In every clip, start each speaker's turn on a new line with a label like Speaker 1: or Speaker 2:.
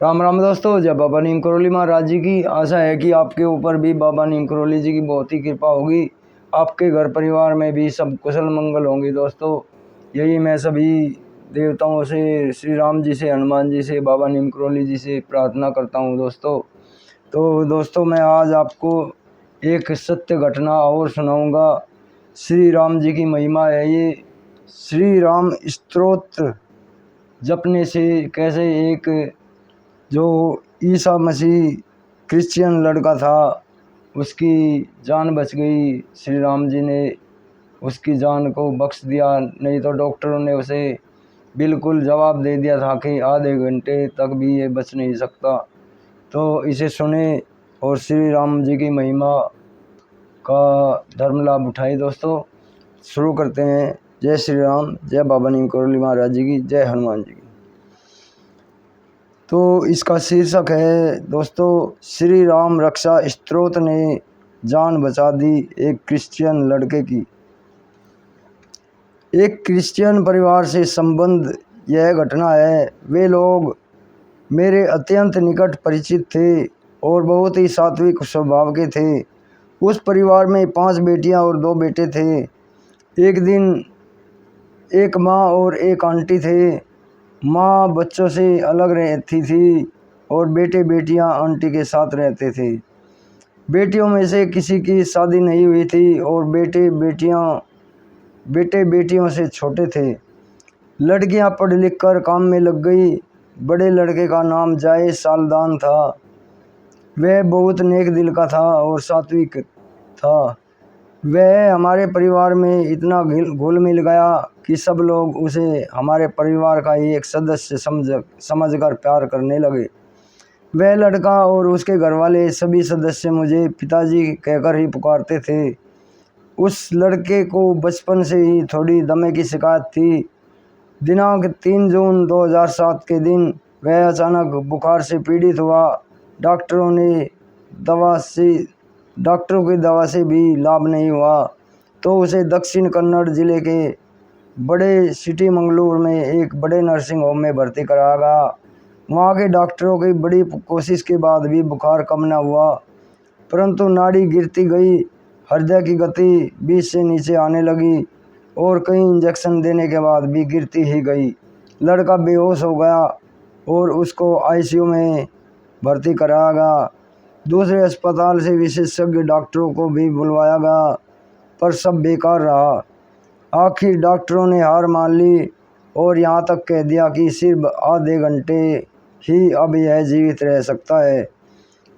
Speaker 1: राम राम दोस्तों, जय बाबा नीम करौली महाराज जी की। आशा है कि आपके ऊपर भी बाबा नीम करौली जी की बहुत ही कृपा होगी। आपके घर परिवार में भी सब कुशल मंगल होंगे। दोस्तों, यही मैं सभी देवताओं से, श्री राम जी से, हनुमान जी से, बाबा नीम करौली जी से प्रार्थना करता हूँ। दोस्तों मैं आज आपको एक सत्य घटना और सुनाऊंगा। श्री राम जी की महिमा है ये। श्री राम स्तोत्र जपने से कैसे एक जो ईसा मसीह क्रिश्चियन लड़का था, उसकी जान बच गई। श्री राम जी ने उसकी जान को बख्श दिया, नहीं तो डॉक्टरों ने उसे बिल्कुल जवाब दे दिया था कि आधे घंटे तक भी ये बच नहीं सकता। तो इसे सुने और श्री राम जी की महिमा का धर्म लाभ उठाए। दोस्तों शुरू करते हैं। जय श्री राम, जय बाबा नीम करौली महाराज जी की, जय हनुमान जी की। तो इसका शीर्षक है दोस्तों, श्री राम रक्षा स्तोत्र ने जान बचा दी एक क्रिश्चियन लड़के की। एक क्रिश्चियन परिवार से संबंध यह घटना है। वे लोग मेरे अत्यंत निकट परिचित थे और बहुत ही सात्विक स्वभाव के थे। उस परिवार में 5 बेटियां और 2 बेटे थे। एक दिन एक माँ और एक आंटी थे। माँ बच्चों से अलग रहती थी और बेटे बेटियां आंटी के साथ रहते थे। बेटियों में से किसी की शादी नहीं हुई थी और बेटे बेटियों से छोटे थे। लड़कियां पढ़ लिख कर काम में लग गई। बड़े लड़के का नाम जाए सालदान था। वह बहुत नेक दिल का था और सात्विक था। वह हमारे परिवार में इतना घुल मिल गया कि सब लोग उसे हमारे परिवार का ही एक सदस्य समझकर प्यार करने लगे। वह लड़का और उसके घरवाले सभी सदस्य मुझे पिताजी कहकर ही पुकारते थे। उस लड़के को बचपन से ही थोड़ी दमे की शिकायत थी। दिनांक 3 जून 2007 के दिन वह अचानक बुखार से पीड़ित हुआ। डॉक्टरों की दवा से भी लाभ नहीं हुआ, तो उसे दक्षिण कन्नड़ जिले के बड़े सिटी मंगलूर में एक बड़े नर्सिंग होम में भर्ती कराया गया। वहाँ के डॉक्टरों की बड़ी कोशिश के बाद भी बुखार कम न हुआ, परंतु नाड़ी गिरती गई। हृदय की गति 20 से नीचे आने लगी और कई इंजेक्शन देने के बाद भी गिरती ही गई। लड़का बेहोश हो गया और उसको आईसीयू में भर्ती कराया गया। दूसरे अस्पताल से विशेषज्ञ डॉक्टरों को भी बुलवाया गया, पर सब बेकार रहा। आखिर डॉक्टरों ने हार मान ली और यहाँ तक कह दिया कि सिर्फ आधे घंटे ही अब यह जीवित रह सकता है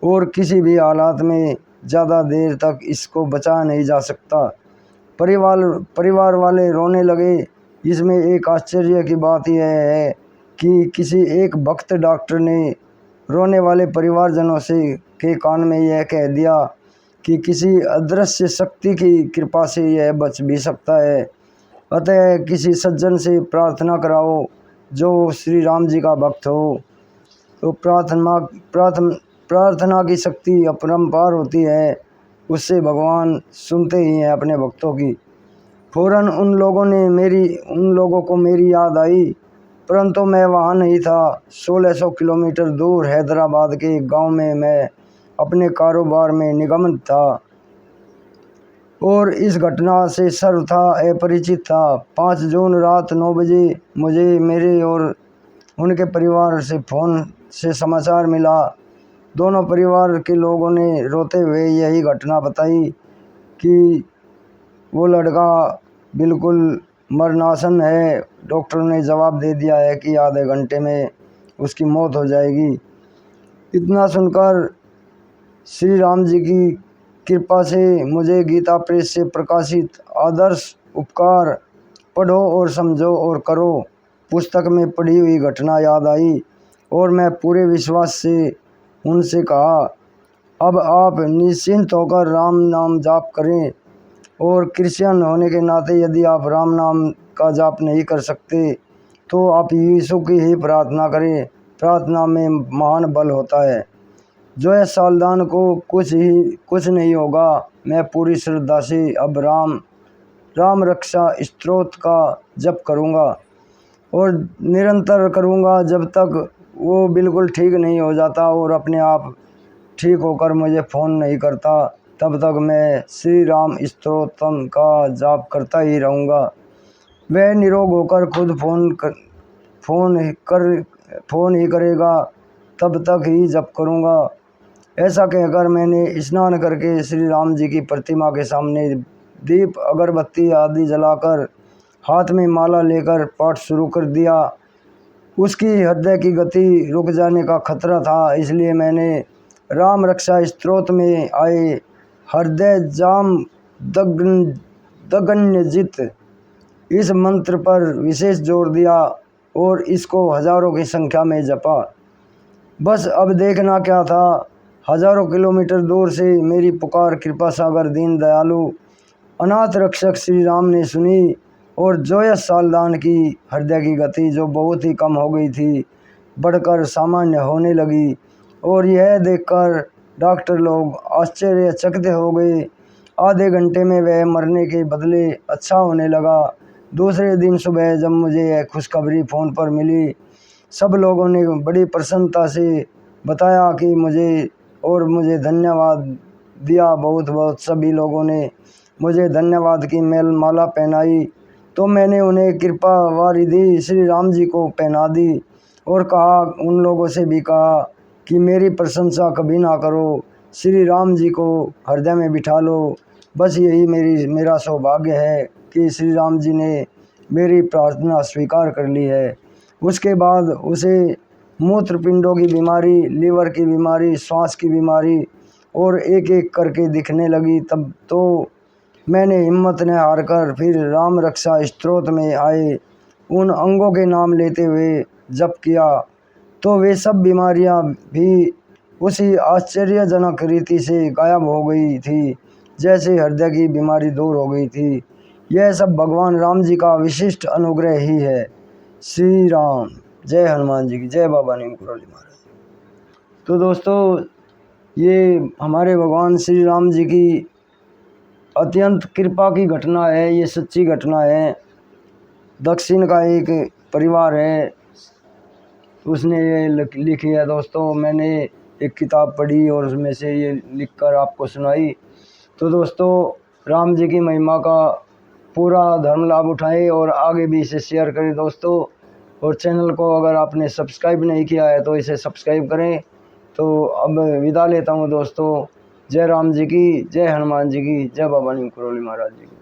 Speaker 1: और किसी भी हालात में ज़्यादा देर तक इसको बचाया नहीं जा सकता। परिवार वाले रोने लगे। इसमें एक आश्चर्य की बात यह है कि किसी एक भक्त डॉक्टर ने रोने वाले परिवारजनों के कान में यह कह दिया कि किसी अदृश्य शक्ति की कृपा से यह बच भी सकता है। अतः किसी सज्जन से प्रार्थना कराओ जो श्री राम जी का भक्त हो। तो प्रार्थना की शक्ति अपरंपार होती है। उससे भगवान सुनते ही हैं अपने भक्तों की। फौरन उन लोगों को मेरी याद आई, परंतु मैं वहाँ नहीं था। 1600 किलोमीटर दूर हैदराबाद के गांव में मैं अपने कारोबार में निगमित था और इस घटना से सर्वथा अपरिचित था। 5 जून रात 9 बजे मुझे मेरे और उनके परिवार से फ़ोन से समाचार मिला। दोनों परिवार के लोगों ने रोते हुए यही घटना बताई कि वो लड़का बिल्कुल मरणासन है। डॉक्टरों ने जवाब दे दिया है कि आधे घंटे में उसकी मौत हो जाएगी। इतना सुनकर श्री राम जी की कृपा से मुझे गीता प्रेस से प्रकाशित आदर्श उपकार पढ़ो और समझो और करो पुस्तक में पढ़ी हुई घटना याद आई और मैं पूरे विश्वास से उनसे कहा, अब आप निश्चिंत होकर राम नाम जाप करें। और क्रिश्चियन होने के नाते यदि आप राम नाम का जाप नहीं कर सकते तो आप यीशु की ही प्रार्थना करें। प्रार्थना में महान बल होता है। जो है सालदान को कुछ नहीं होगा। मैं पूरी श्रद्धा से अब राम रक्षा स्तोत्र का जप करूँगा और निरंतर करूँगा जब तक वो बिल्कुल ठीक नहीं हो जाता और अपने आप ठीक होकर मुझे फ़ोन नहीं करता, तब तक मैं श्री राम स्तोत्रम का जाप करता ही रहूँगा। वह निरोग होकर खुद फ़ोन ही करेगा, तब तक ही जप करूँगा। ऐसा कहकर मैंने स्नान करके श्री राम जी की प्रतिमा के सामने दीप अगरबत्ती आदि जलाकर हाथ में माला लेकर पाठ शुरू कर दिया। उसकी हृदय की गति रुक जाने का खतरा था, इसलिए मैंने राम रक्षा स्तोत्र में आए हृदय जाम दगन्यजित इस मंत्र पर विशेष जोर दिया और इसको हजारों की संख्या में जपा। बस अब देखना क्या था, हजारों किलोमीटर दूर से मेरी पुकार कृपा सागर दीन दयालु अनाथ रक्षक श्री राम ने सुनी और जोयस सालदान की हृदय की गति जो बहुत ही कम हो गई थी बढ़कर सामान्य होने लगी। और यह देखकर डॉक्टर लोग आश्चर्यचकित हो गए। आधे घंटे में वह मरने के बदले अच्छा होने लगा। दूसरे दिन सुबह जब मुझे यह खुशखबरी फ़ोन पर मिली, सब लोगों ने बड़ी प्रसन्नता से बताया कि मुझे धन्यवाद दिया। बहुत बहुत सभी लोगों ने मुझे धन्यवाद की माला पहनाई, तो मैंने उन्हें कृपा वारिधि श्री राम जी को पहना दी और कहा, उन लोगों से भी कहा कि मेरी प्रशंसा कभी ना करो, श्री राम जी को हृदय में बिठा लो। बस यही मेरा सौभाग्य है कि श्री राम जी ने मेरी प्रार्थना स्वीकार कर ली है। उसके बाद उसे मूत्रपिंडों की बीमारी, लीवर की बीमारी, श्वास की बीमारी और एक एक करके दिखने लगी। तब तो मैंने हिम्मत न हारकर फिर राम रक्षा स्तोत्र में आए उन अंगों के नाम लेते हुए जप किया, तो वे सब बीमारियां भी उसी आश्चर्यजनक रीति से गायब हो गई थी, जैसे हृदय की बीमारी दूर हो गई थी। यह सब भगवान राम जी का विशिष्ट अनुग्रह ही है। श्री राम। जय हनुमान जी की जय। बाबा नीम करौली महाराज। तो दोस्तों, ये हमारे भगवान श्री राम जी की अत्यंत कृपा की घटना है, ये सच्ची घटना है। दक्षिण का एक परिवार है, उसने ये लिखी है दोस्तों। मैंने एक किताब पढ़ी और उसमें से ये लिखकर आपको सुनाई। तो दोस्तों, राम जी की महिमा का पूरा धर्म लाभ उठाएं और आगे भी इसे शेयर करें दोस्तों। और चैनल को अगर आपने सब्सक्राइब नहीं किया है तो इसे सब्सक्राइब करें। तो अब विदा लेता हूँ दोस्तों। जय राम जी की, जय हनुमान जी की, जय बाबा नीम करौली महाराज जी की।